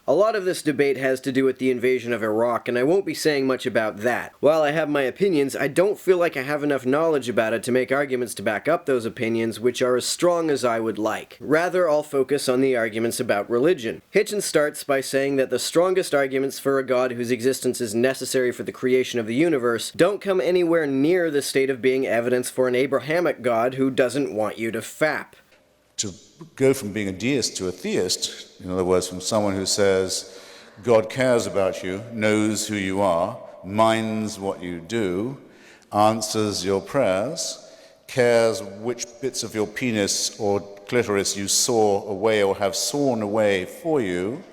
A lot of this debate has to do with the invasion of Iraq, and I won't be saying much about that. While I have my opinions, I don't feel like I have enough knowledge about it to make arguments to back up those opinions, which are as strong as I would like. Rather, I'll focus on the arguments about religion. Hitch starts by saying that the strongest arguments for a God whose existence is necessary for the creation of the universe don't come anywhere near the state of being evidence for an Abrahamic God who doesn't want you to fap. To go from being a deist to a theist, in other words, from someone who says God cares about you, knows who you are, minds what you do, answers your prayers, cares which bits of your penis or clitoris you saw away or have sawn away for you,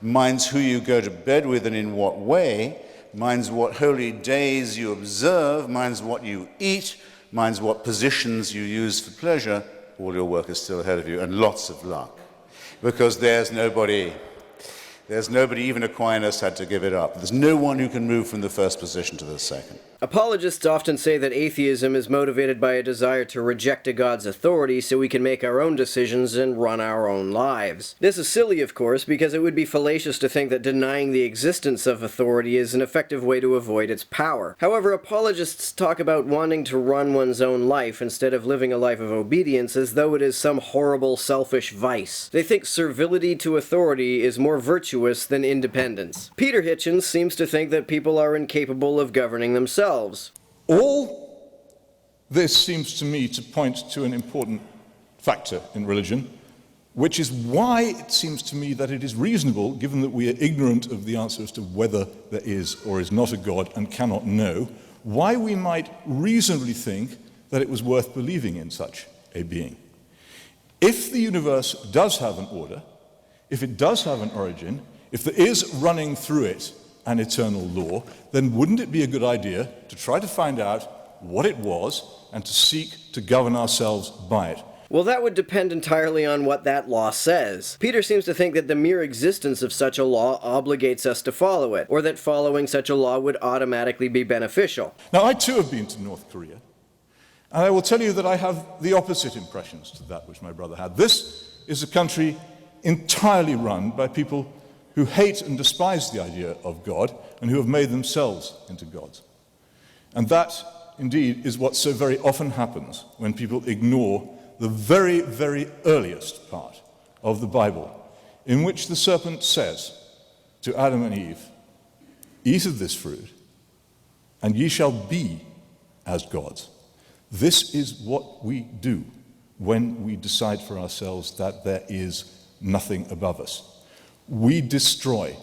minds who you go to bed with and in what way, minds what holy days you observe, minds what you eat, minds what positions you use for pleasure. All your work is still ahead of you, and lots of luck. Because there's nobody, even Aquinas had to give it up. There's no one who can move from the first position to the second. Apologists often say that atheism is motivated by a desire to reject a God's authority so we can make our own decisions and run our own lives. This is silly, of course, because it would be fallacious to think that denying the existence of authority is an effective way to avoid its power. However, apologists talk about wanting to run one's own life instead of living a life of obedience as though it is some horrible, selfish vice. They think servility to authority is more virtuous than independence. Peter Hitchens seems to think that people are incapable of governing themselves. All this seems to me to point to an important factor in religion, which is why it seems to me that it is reasonable, given that we are ignorant of the answer as to whether there is or is not a God and cannot know, why we might reasonably think that it was worth believing in such a being. If the universe does have an order, if it does have an origin, if there is running through it an eternal law, then wouldn't it be a good idea to try to find out what it was and to seek to govern ourselves by it? Well, that would depend entirely on what that law says. Peter seems to think that the mere existence of such a law obligates us to follow it, or that following such a law would automatically be beneficial. Now, I too have been to North Korea, and I will tell you that I have the opposite impressions to that which my brother had. This is a country entirely run by people who hate and despise the idea of God and who have made themselves into gods. And that, indeed, is what so very often happens when people ignore the very, very earliest part of the Bible, in which the serpent says to Adam and Eve, "Eat of this fruit, and ye shall be as gods." This is what we do when we decide for ourselves that there is nothing above us. We destroy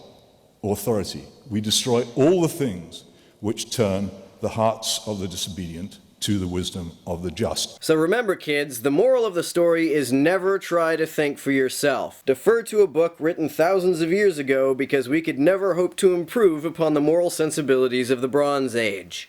authority. We destroy all the things which turn the hearts of the disobedient to the wisdom of the just. So remember, kids, the moral of the story is never try to think for yourself. Defer to a book written thousands of years ago because we could never hope to improve upon the moral sensibilities of the Bronze Age.